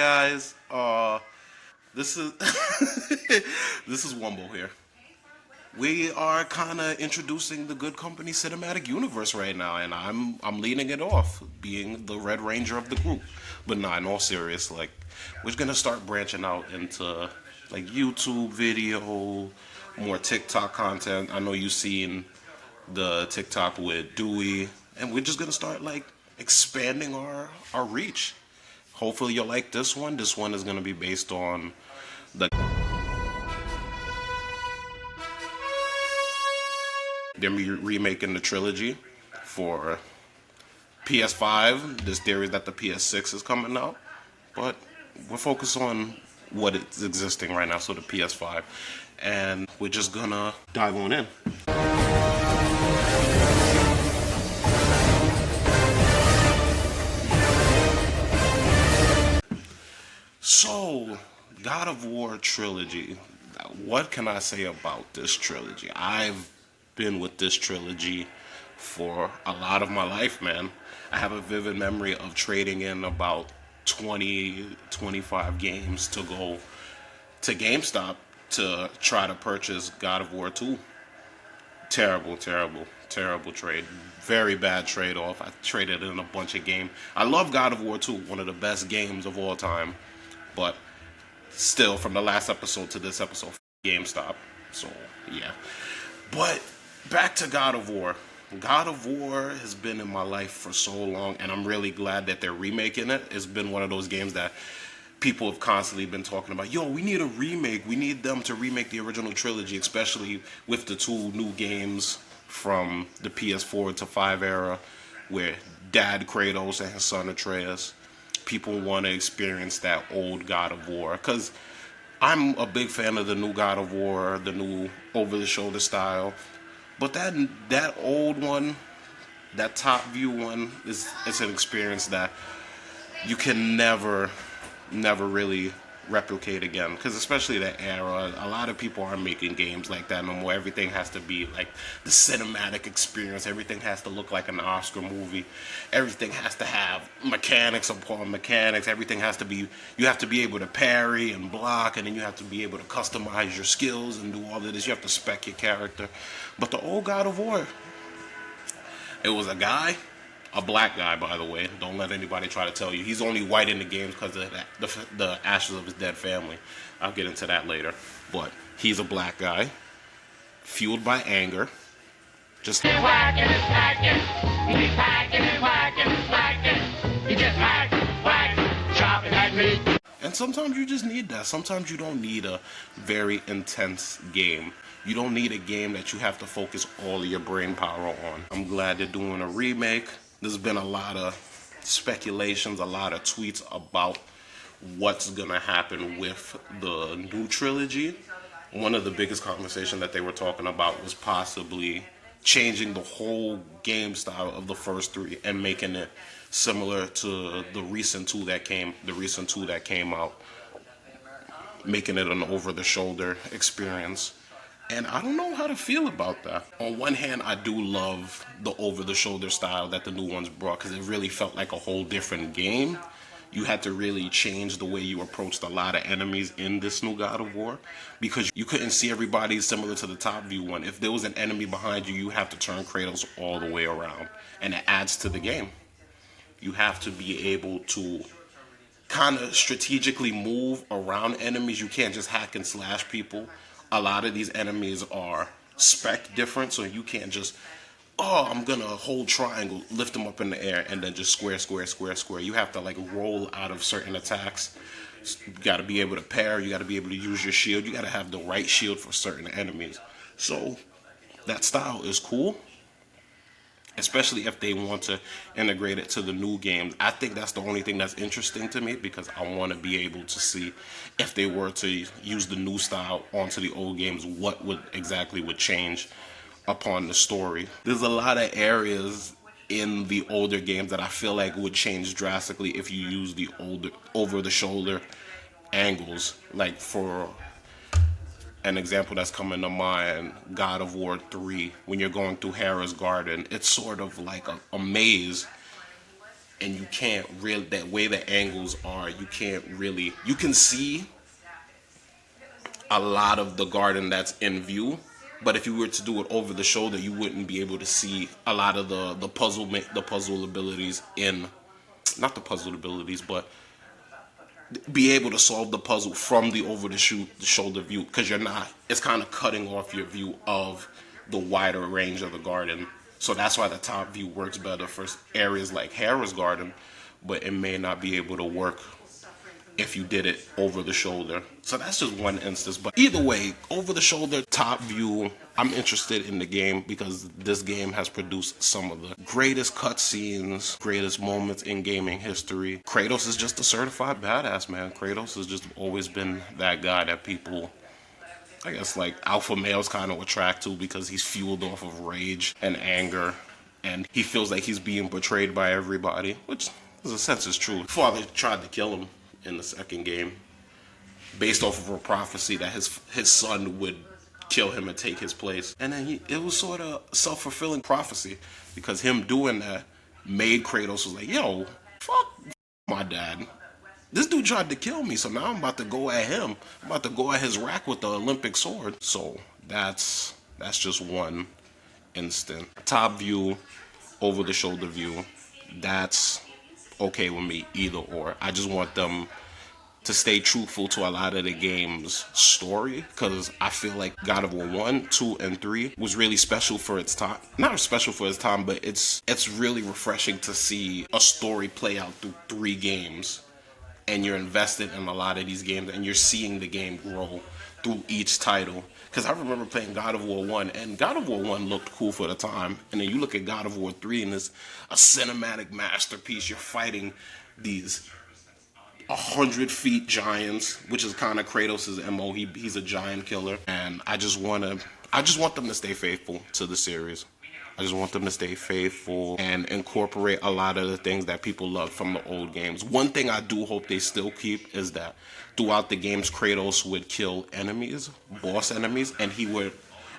guys. This is this is Wumbo here. We are kind of introducing the Good Company cinematic universe right now, and I'm leading it off, being the Red Ranger of the group. But nah, in all serious, like we're gonna start branching out into like YouTube video, more TikTok content. I know you've seen the TikTok with Dewey, and we're just gonna start like expanding our reach. Hopefully you'll like this one. This one is gonna be based on the they're remaking the trilogy for PS5. There's theories that the PS6 is coming out, but we're focused on what is existing right now, so the PS5, and we're just gonna dive on in. So, God of War trilogy. What can I say about this trilogy? I've been with this trilogy for a lot of my life, man. I have a vivid memory of trading in about 20, 25 games to go to GameStop to try to purchase God of War 2. Terrible, terrible, terrible trade. Very bad trade off. I traded in a bunch of games. I love God of War 2, one of the best games of all time. But still, from the last episode to this episode, GameStop. So, yeah. But back to God of War. God of War has been in my life for so long, and I'm really glad that they're remaking it. It's been one of those games that people have constantly been talking about. Yo, we need a remake. We need them to remake the original trilogy, especially with the two new games from the PS4 to 5 era, where Dad Kratos and his son Atreus. People want to experience that old God of War, because I'm a big fan of the new God of War, the new over-the-shoulder style. But that old one, that top view one, it's an experience that you can never really replicate again, because especially that era, a lot of people aren't making games like that no more. Everything has to be like the cinematic experience. Everything has to look like an Oscar movie. Everything has to have mechanics upon mechanics. Everything has to be, you have to be able to parry and block, and then you have to be able to customize your skills and do all of this. You have to spec your character. But the old God of War, it was a black guy, by the way. Don't let anybody try to tell you. He's only white in the games because of the ashes of his dead family. I'll get into that later. But he's a black guy, fueled by anger. Just whacking and smacking. He's hacking and whacking and slacking. He just whack, chopping that meat. And sometimes you just need that. Sometimes you don't need a very intense game. You don't need a game that you have to focus all of your brain power on. I'm glad they're doing a remake. There's been a lot of speculations, a lot of tweets about what's gonna happen with the new trilogy. One of the biggest conversations that they were talking about was possibly changing the whole game style of the first three and making it similar to the recent two that came out, making it an over-the-shoulder experience. And I don't know how to feel about that. On one hand, I do love the over-the-shoulder style that the new ones brought, because it really felt like a whole different game. You had to really change the way you approached a lot of enemies in this new God of War, because you couldn't see everybody similar to the top view one. If there was an enemy behind you, you have to turn Kratos all the way around, and it adds to the game. You have to be able to kind of strategically move around enemies. You can't just hack and slash people. A lot of these enemies are spec different, so you can't just, I'm gonna hold triangle, lift them up in the air, and then just square, square, square, square. You have to like roll out of certain attacks. You gotta be able to parry, you gotta be able to use your shield, you gotta have the right shield for certain enemies. So that style is cool, especially if they want to integrate it to the new games. I think that's the only thing that's interesting to me, because I want to be able to see if they were to use the new style onto the old games, what would change upon the story. There's a lot of areas in the older games that I feel like would change drastically if you use the older over-the-shoulder angles. Like, for an example that's coming to mind, God of War 3, when you're going through Hera's garden, it's sort of like a maze, and you can't really, that way the angles are, you can't really, you can see a lot of the garden that's in view, but if you were to do it over the shoulder, you wouldn't be able to see a lot of the puzzle abilities in, not the puzzle abilities, but be able to solve the puzzle from the over the shoulder view, because you're not, it's kind of cutting off your view of the wider range of the garden. So that's why the top view works better for areas like Harrah's garden, but it may not be able to work if you did it over the shoulder. So that's just one instance. But either way, over the shoulder, top view, I'm interested in the game because this game has produced some of the greatest cutscenes, greatest moments in gaming history. Kratos is just a certified badass, man. Kratos has just always been that guy that people, I guess, like alpha males kind of attract to, because he's fueled off of rage and anger, and he feels like he's being betrayed by everybody, which in a sense is true. Father tried to kill him in the second game, based off of a prophecy that his son would kill him and take his place. And then it was sort of self-fulfilling prophecy, because him doing that made Kratos was like, yo, fuck my dad. This dude tried to kill me, so now I'm about to go at him. I'm about to go at his rack with the Olympic sword. So that's just one instant. Top view, over the shoulder view, that's okay with me, either or. I just want them to stay truthful to a lot of the game's story, because I feel like God of War 1, 2, and 3 was really special for its time. Not special for its time, but it's really refreshing to see a story play out through 3 games, and you're invested in a lot of these games, and you're seeing the game grow through each title. Because I remember playing God of War 1, and God of War 1 looked cool for the time, and then you look at God of War 3, and it's a cinematic masterpiece. You're fighting these 100 feet giants, which is kind of Kratos' MO. He's a giant killer, and I just want them to stay faithful to the series. I just want them to stay faithful and incorporate a lot of the things that people love from the old games. One thing I do hope they still keep is that throughout the games, Kratos would kill enemies, boss enemies, and he would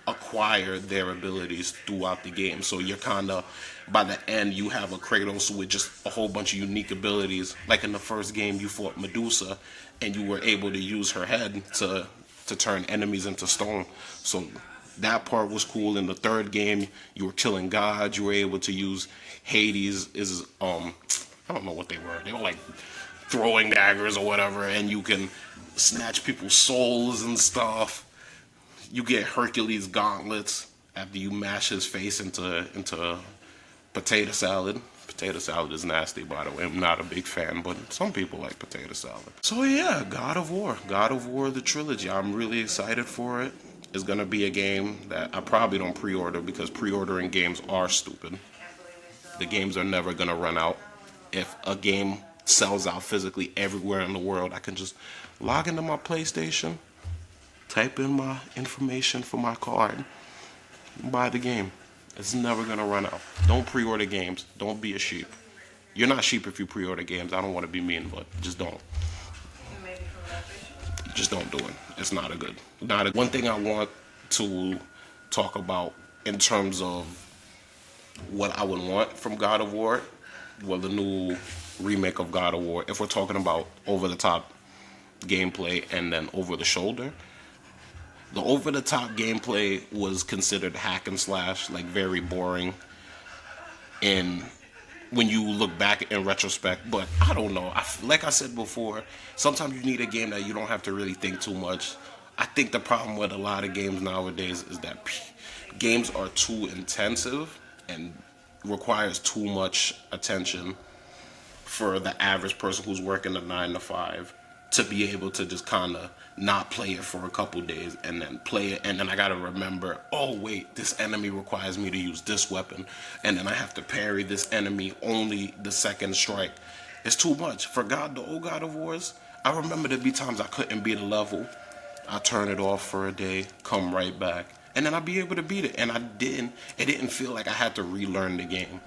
acquire their abilities throughout the game. So you're kind of, by the end, you have a Kratos with just a whole bunch of unique abilities. Like in the first game, you fought Medusa, and you were able to use her head to turn enemies into stone. So that part was cool. In the third game, you were killing gods. You were able to use Hades' I don't know what they were. They were like throwing daggers or whatever, and you can snatch people's souls and stuff. You get Hercules gauntlets after you mash his face into potato salad. Potato salad is nasty, by the way. I'm not a big fan, but some people like potato salad. So yeah, God of War, the trilogy. I'm really excited for it. It's gonna be a game that I probably don't pre-order, because pre-ordering games are stupid. The games are never gonna run out. If a game sells out physically everywhere in the world, I can just log into my PlayStation, type in my information for my card, and buy the game. It's never gonna run out. Don't pre-order games. Don't be a sheep. You're not sheep if you pre-order games. I don't want to be mean, but just don't. Just don't do it. It's not a good. One thing I want to talk about in terms of what I would want from God of War, well, the new remake of God of War, if we're talking about over-the-top gameplay and then over-the-shoulder. The over-the-top gameplay was considered hack and slash, like very boring when you look back in retrospect. But I don't know. Like I said before, sometimes you need a game that you don't have to really think too much. I think the problem with a lot of games nowadays is that games are too intensive and requires too much attention for the average person who's working a 9 to 5 to be able to just kind of not play it for a couple days and then play it, and then I gotta remember, oh wait, this enemy requires me to use this weapon, and then I have to parry this enemy only the second strike. It's too much. For the old God of Wars, I remember there'd be times I couldn't beat a level. I turn it off for a day, come right back, and then I'd be able to beat it. And it didn't feel like I had to relearn the game.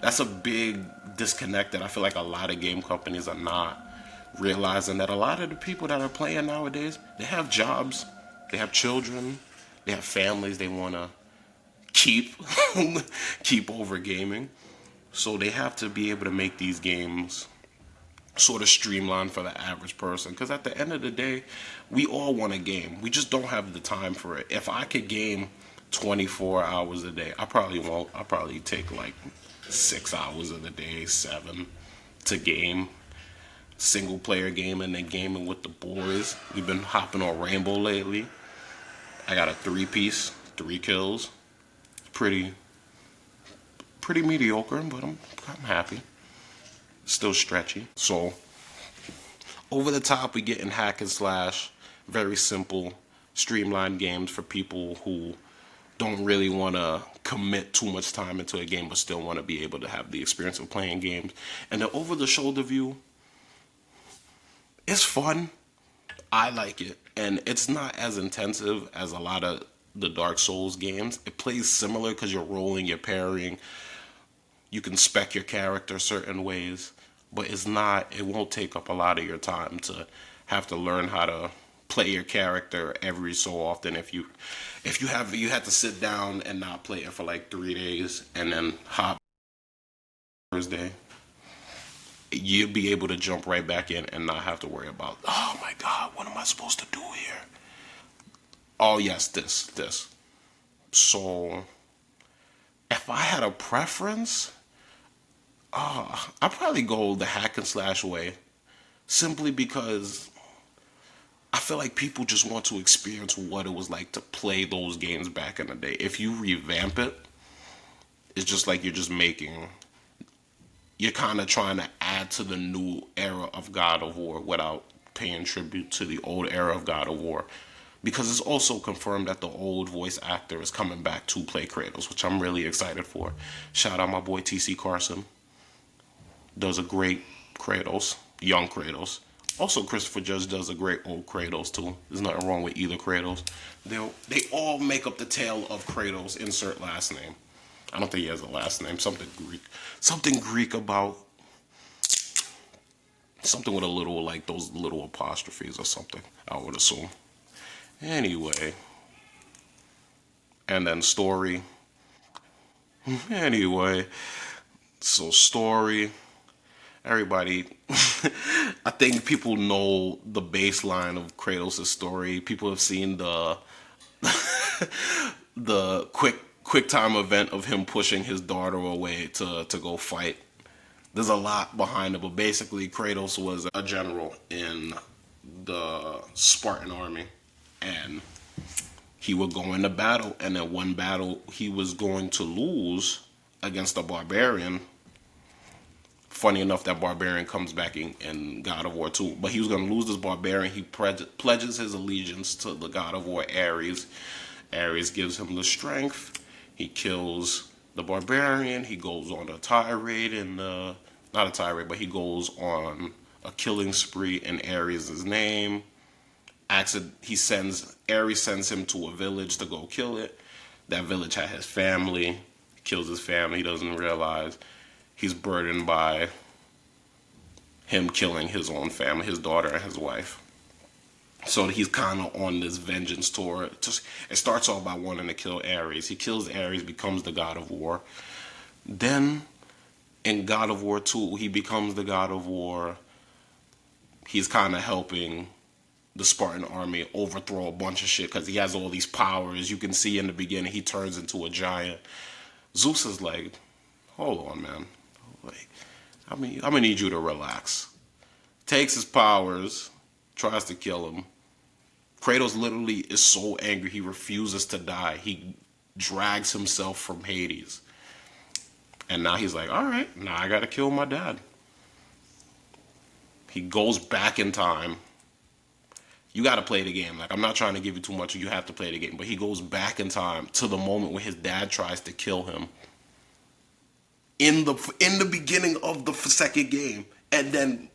That's a big disconnect that I feel like a lot of game companies are not realizing, that a lot of the people that are playing nowadays, they have jobs, they have children, they have families they want to keep over gaming. So they have to be able to make these games sort of streamlined for the average person. Because at the end of the day, we all want a game. We just don't have the time for it. If I could game 24 hours a day, I probably won't. I'll probably take like 6 hours of the day, 7 to game. Single player game and then gaming with the boys. We've been hopping on Rainbow lately. I got a 3-piece, 3 kills. Pretty mediocre, but I'm happy. Still stretchy. So over the top, we get in hack and slash, very simple, streamlined games for people who don't really want to commit too much time into a game but still want to be able to have the experience of playing games. And the over the shoulder view, it's fun. I like it. And it's not as intensive as a lot of the Dark Souls games. It plays similar because you're rolling, you're parrying. You can spec your character certain ways. But it won't take up a lot of your time to have to learn how to play your character every so often. If you had to sit down and not play it for like 3 days and then hop Thursday, you'll be able to jump right back in and not have to worry about, oh my God, what am I supposed to do here? Oh yes, this. So if I had a preference, I'd probably go the hack and slash way. Simply because I feel like people just want to experience what it was like to play those games back in the day. If you revamp it, it's just like you're kind of trying to add to the new era of God of War without paying tribute to the old era of God of War. Because it's also confirmed that the old voice actor is coming back to play Kratos, which I'm really excited for. Shout out my boy T.C. Carson. Does a great Kratos, young Kratos. Also, Christopher Judge does a great old Kratos too. There's nothing wrong with either Kratos. They all make up the tale of Kratos. Insert last name. I don't think he has a last name. Something Greek. Something Greek about something with a little like those little apostrophes or something. I would assume. Anyway, and then story. Anyway, so story. Everybody, I think people know the baseline of Kratos' story. People have seen the quick time event of him pushing his daughter away to go fight. There's a lot behind it, but basically Kratos was a general in the Spartan army, and he would go into battle, and in one battle he was going to lose against a barbarian. Funny enough, that barbarian comes back in God of War 2. But he was going to lose this barbarian. He pledges his allegiance to the God of War Ares. Ares gives him the strength. He kills the barbarian. He goes on a tirade not a tirade, but he goes on a killing spree in Ares' name. Ares sends him to a village to go kill it. That village had his family. He kills his family. He doesn't realize he's burdened by him killing his own family, his daughter and his wife. So he's kind of on this vengeance tour. It starts off by wanting to kill Ares. He kills Ares, becomes the God of War. Then in God of War 2, he becomes the God of War. He's kind of helping the Spartan army overthrow a bunch of shit because he has all these powers. You can see in the beginning he turns into a giant. Zeus is like, hold on, man. Like, I'm gonna need you to relax. Takes his powers, tries to kill him. Kratos literally is so angry he refuses to die. He drags himself from Hades. And now he's like, alright, now I gotta kill my dad. He goes back in time. You gotta play the game. Like, I'm not trying to give you too much, you have to play the game. But he goes back in time to the moment when his dad tries to kill him. In the beginning of the second game, and then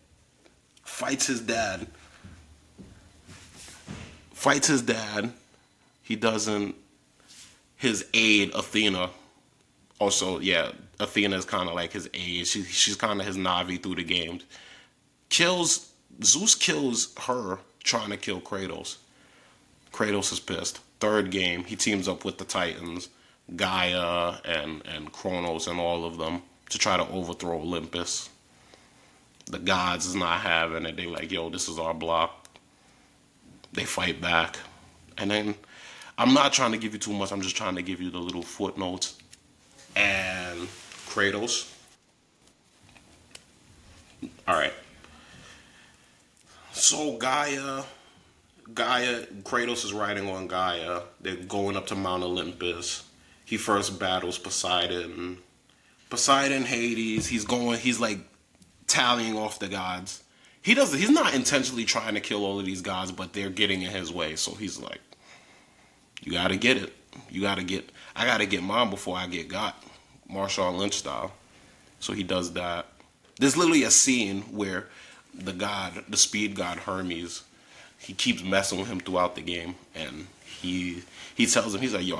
fights his dad. He doesn't. His aide, Athena. Also, yeah, Athena is kind of like his aide. She's kind of his Navi through the games. Zeus kills her trying to kill Kratos. Kratos is pissed. Third game, he teams up with the Titans. Gaia and Kronos and all of them to try to overthrow Olympus. The gods is not having it. They like, yo, this is our block. They fight back. And then I'm not trying to give you too much. I'm just trying to give you the little footnotes. And Kratos. All right. So Kratos is riding on Gaia. They're going up to Mount Olympus. He first battles Poseidon. Hades. He's like tallying off the gods. He's not intentionally trying to kill all of these gods, but they're getting in his way. So he's like, you gotta get it. I gotta get mine before I get got. Marshawn Lynch style. So he does that. There's literally a scene where the speed god Hermes, he keeps messing with him throughout the game, and he tells him, he's like, yo,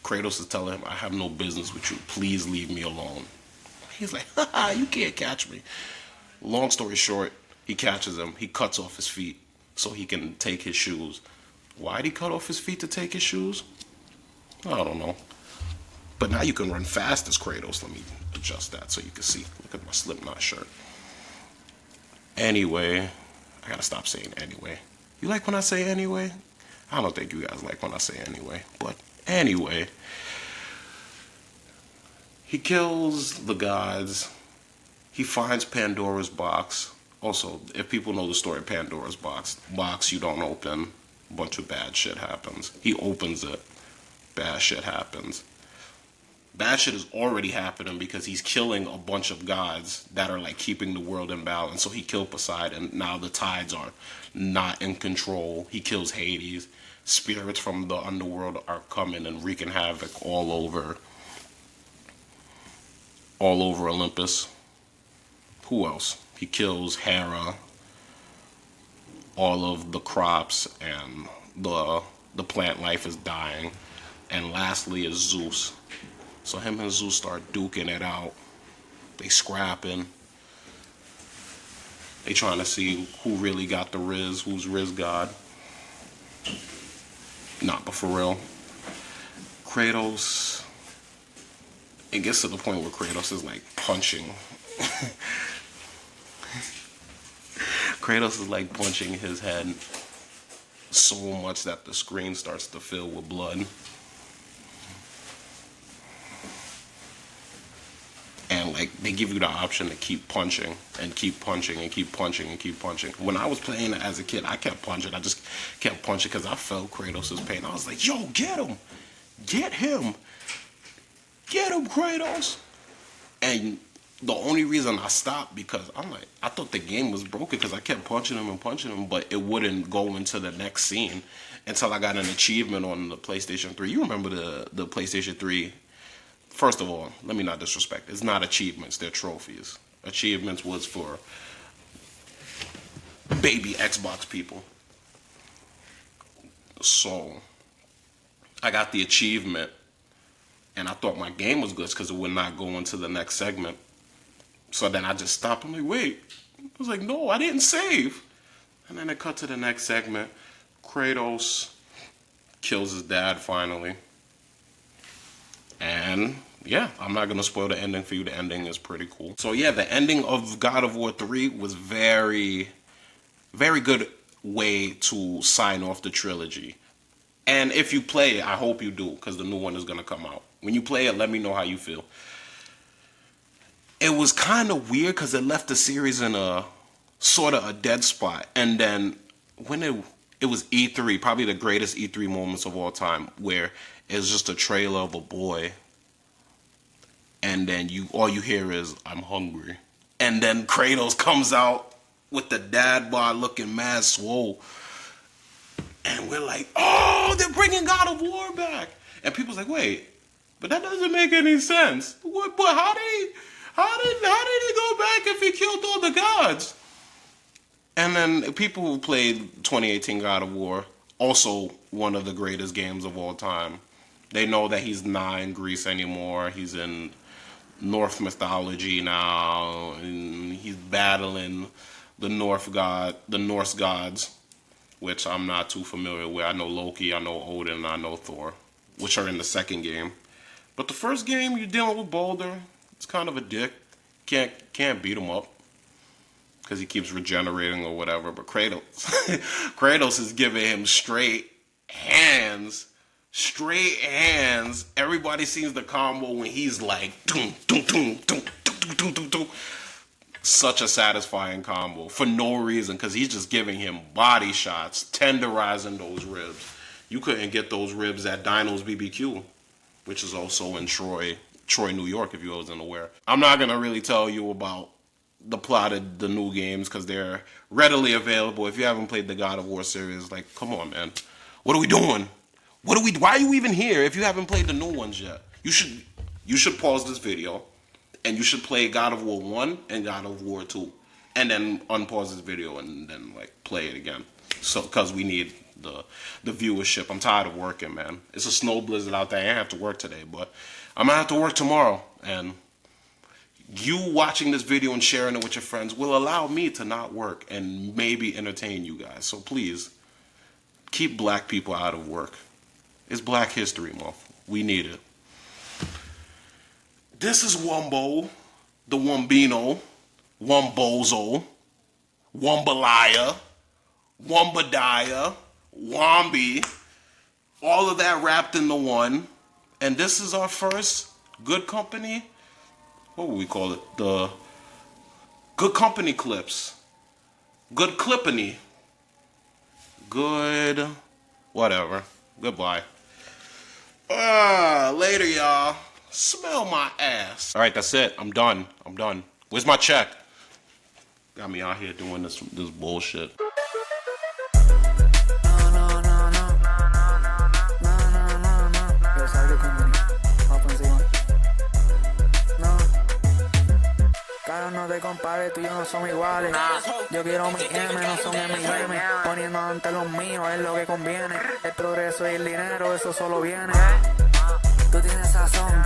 Kratos is telling him, I have no business with you. Please leave me alone. He's like, haha, you can't catch me. Long story short, he catches him. He cuts off his feet so he can take his shoes. Why'd he cut off his feet to take his shoes? I don't know. But now you can run fast as Kratos. Let me adjust that so you can see. Look at my Slipknot shirt. Anyway, I gotta stop saying anyway. You like when I say anyway? I don't think you guys like when I say anyway. But anyway, he kills the gods. He finds Pandora's box. Also, if people know the story of Pandora's box you don't open, a bunch of bad shit happens. He opens it, bad shit happens. Bad shit is already happening because he's killing a bunch of gods that are like keeping the world in balance. So he killed Poseidon. Now the tides are not in control. He kills Hades. Spirits from the underworld are coming and wreaking havoc all over Olympus. Who else? He kills Hera, all of the crops, and the plant life is dying. And lastly is Zeus. So him and Zeus start duking it out. They scrapping. They trying to see who really got the Riz, who's Riz God. Nah, but for real, Kratos, it gets to the point where Kratos is like punching. Kratos is like punching his head so much that the screen starts to fill with blood. And like they give you the option to keep punching and keep punching and keep punching and keep punching. When I was playing as a kid, I kept punching. I just kept punching because I felt Kratos' pain. I was like, yo, get him. Get him. Get him, Kratos. And the only reason I stopped because I'm like, I thought the game was broken because I kept punching him, but it wouldn't go into the next scene until I got an achievement on the PlayStation 3. You remember the PlayStation 3? First of all, let me not disrespect. It's not achievements, they're trophies. Achievements was for baby Xbox people. So, I got the achievement, and I thought my game was good because it would not go into the next segment. So then I just stopped. I'm like, wait. I was like, no, I didn't save. And then it cut to the next segment. Kratos kills his dad finally. And yeah, I'm not going to spoil the ending for you. The ending is pretty cool. So yeah, the ending of God of War 3 was very, very good way to sign off the trilogy. And if you play it, I hope you do, because the new one is going to come out. When you play it, let me know how you feel. It was kind of weird because it left the series in a sort of a dead spot. And then when it was E3, probably the greatest E3 moments of all time, where it's just a trailer of a boy, and then all you hear is, I'm hungry. And then Kratos comes out with the dad bod looking mad swole. And we're like, oh, they're bringing God of War back. And people's like, wait, but that doesn't make any sense. What? But how did he go back if he killed all the gods? And then people who played 2018 God of War, also one of the greatest games of all time, they know that he's not in Greece anymore. He's in Norse mythology now, and he's battling the Norse gods, which I'm not too familiar with. I know Loki, I know Odin, and I know Thor, which are in the second game. But the first game, you're dealing with Baldur. It's kind of a dick. Can't beat him up because he keeps regenerating or whatever. But Kratos, Kratos is giving him straight hands. Straight hands. Everybody sees the combo when he's like, doom, doom, doom, doom, doom, doom, doom, doom. Such a satisfying combo for no reason because he's just giving him body shots, tenderizing those ribs. You couldn't get those ribs at Dino's BBQ, which is also in Troy, New York, if you wasn't aware. I'm not going to really tell you about the plot of the new games because they're readily available. If you haven't played the God of War series, like, come on, man. What are we doing? Why are you even here if you haven't played the new ones yet? You should pause this video and you should play God of War 1 and God of War 2 and then unpause this video and then like play it again. So because we need the viewership. I'm tired of working, man. It's a snow blizzard out there. I have to work today, but I'm gonna have to work tomorrow. And you watching this video and sharing it with your friends will allow me to not work and maybe entertain you guys. So please keep black people out of work. It's Black History Month. We need it. This is Wumbo, the Wumbino, Wumbozo, Wumbalaya, Wumbadiah, Wombi, all of that wrapped into one. And this is our first Good Company, what would we call it? The Good Company clips. Good Clippany. Good, whatever. Goodbye. Later, y'all. Smell my ass. All right, that's it. I'm done. Where's my check? Got me out here doing this bullshit. Cara, no te compares, tú y yo no somos iguales. Yo quiero mi M, no son M&M. Poniendo ante los míos es lo que conviene. El progreso y el dinero, eso solo viene. Tú tienes sazón,